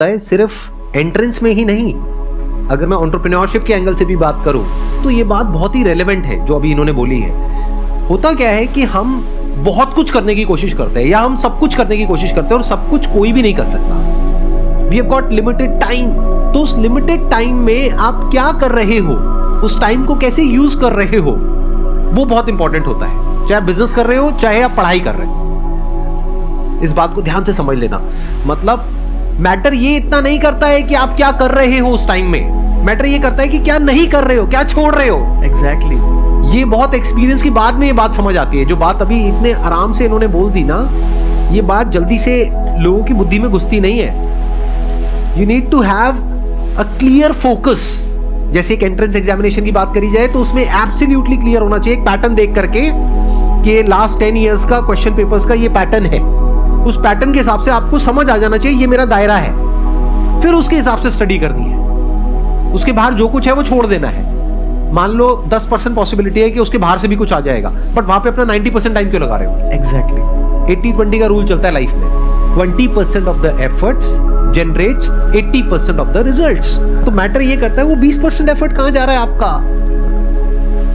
है सिर्फ एंट्रेंस में ही नहीं। अगर मैं एंटरप्रेन्योरशिप के एंगल से भी बात करूं तो ये बात बहुत ही रेलेवेंट है जो अभी इन्होंने बोली है। होता क्या है कि हम बहुत कुछ करने की कोशिश करते हैं या हम सब कुछ करने की कोशिश करते हैं और सब कुछ कोई भी नहीं कर सकता। We have got limited time. तो उस लिमिटेड टाइम में आप क्या कर रहे हो, उस टाइम को कैसे यूज कर रहे हो, वो बहुत इंपॉर्टेंट होता है। चाहे आप बिजनेस कर रहे हो, चाहे आप पढ़ाई कर रहे हो। इस बात को ध्यान से समझ लेना। मतलब मैटर ये इतना नहीं करता है कि आप क्या कर रहे हो उस टाइम में, मैटर ये करता है कि क्या नहीं कर रहे हो, क्या छोड़ रहे हो। एग्जैक्टली ये बहुत एक्सपीरियंस की बाद में ये बात समझ आती है। जो बात अभी इतने आराम से इन्होंने बोल दी ना, ये बात जल्दी से लोगों की बुद्धि में घुसती नहीं है। You need to have a clear focus. जैसे एक एंट्रेंस एग्जामिनेशन की बात करी जाए तो उसमें एब्सोल्युटली क्लियर होना चाहिए, एक पैटर्न देख करके कि लास्ट 10 इयर्स का क्वेश्चन पेपर्स का ये पैटर्न है। उस पैटर्न के हिसाब से आपको समझ आ जाना चाहिए ये मेरा दायरा है, फिर उसके हिसाब से स्टडी करनी है। उसके बाहर जो कुछ है वो छोड़ देना है। मान लो 10% पॉसिबिलिटी है कि उसके बाहर से भी कुछ आ जाएगा, बट वहां पे अपना 90% टाइम क्यों लगा रहे हो। एग्जैक्टली 80-20 का रूल चलता है लाइफ में। 20% of the efforts generates 80% of the results. तो मैटर ये करता है वो 20% एफर्ट कहां जा रहा है आपका।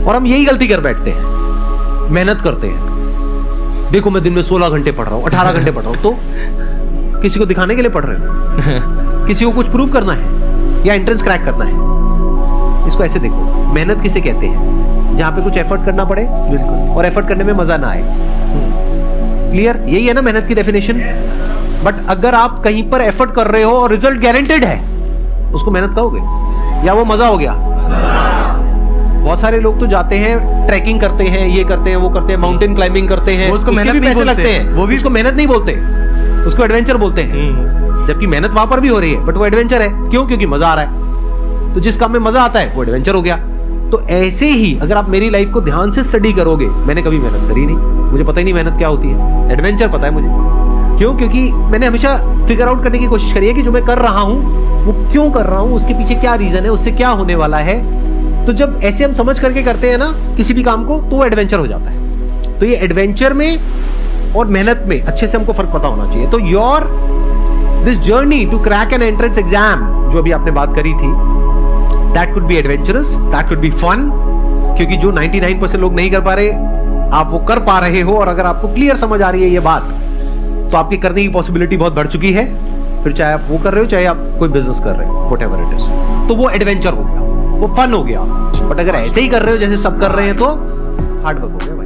और हम यही गलती कर बैठते हैं, मेहनत करते हैं। देखो मैं दिन में 16 घंटे पढ़ रहा हूं, 18 घंटे पढ़ रहा हूं, तो किसी को दिखाने के लिए पढ़ रहे हो, किसी को कुछ प्रूव करना है या एंट्रेंस क्रैक करना है। इसको ऐसे देखो, मेहनत किसे कहते हैं, जहां पे कुछ एफर्ट करना पड़े बिल्कुल, और एफर्ट करने में मजा ना आए। क्लियर, यही है ना मेहनत की डेफिनेशन। बट अगर आप कहीं पर एफर्ट कर रहे हो और रिजल्ट गारंटेड है, उसको मेहनत कहोगे या वो मजा हो गया। बहुत सारे लोग तो जाते हैं, ट्रैकिंग करते हैं, ये करते हैं, वो करते हैं, माउंटेन क्लाइंबिंग करते हैं, उसको उसके मेहनत भी नहीं पैसे बोलते, लगते हैं, वो भी उसको मेहनत नहीं बोलते, उसको एडवेंचर बोलते हैं। जबकि मेहनत वहां पर भी हो रही है, बट वो एडवेंचर है। क्यों? क्योंकि मजा आ रहा है। तो जिस काम में मजा आता है वो एडवेंचर हो गया। तो ऐसे ही अगर आप मेरी लाइफ को ध्यान से स्टडी करोगे, मैंने कभी मेहनत करी नहीं, मुझे पता ही नहीं मेहनत क्या होती है। एडवेंचर पता है मुझे। क्यों? क्योंकि मैंने हमेशा फिगर आउट करने की कोशिश करी है कि जो मैं कर रहा हूं वो क्यों कर रहा हूं, उसके पीछे क्या रीजन है, उससे क्या होने वाला है। तो जब ऐसे हम समझ करके करते हैं ना किसी भी काम को, तो वो एडवेंचर हो जाता है। तो ये एडवेंचर में और मेहनत में अच्छे से हमको फर्क पता होना चाहिए। तो your this journey to crack an entrance exam, जो अभी आपने बात करी थी, that could be adventurous, that could be fun. क्योंकि जो 99% लोग नहीं कर पा रहे, आप वो कर पा रहे हो। और अगर आपको क्लियर समझ आ रही है ये बात, तो आपकी करने की पॉसिबिलिटी बहुत बढ़ चुकी है। फिर चाहे आप वो कर रहे हो, चाहे आप कोई बिजनेस कर रहे हो, व्हाटएवर इट इज, तो वो एडवेंचर हो गया, वो फन हो गया। बट अगर ऐसे ही कर रहे हो जैसे सब कर रहे हैं, तो हार्ड वर्क हो गया भाई।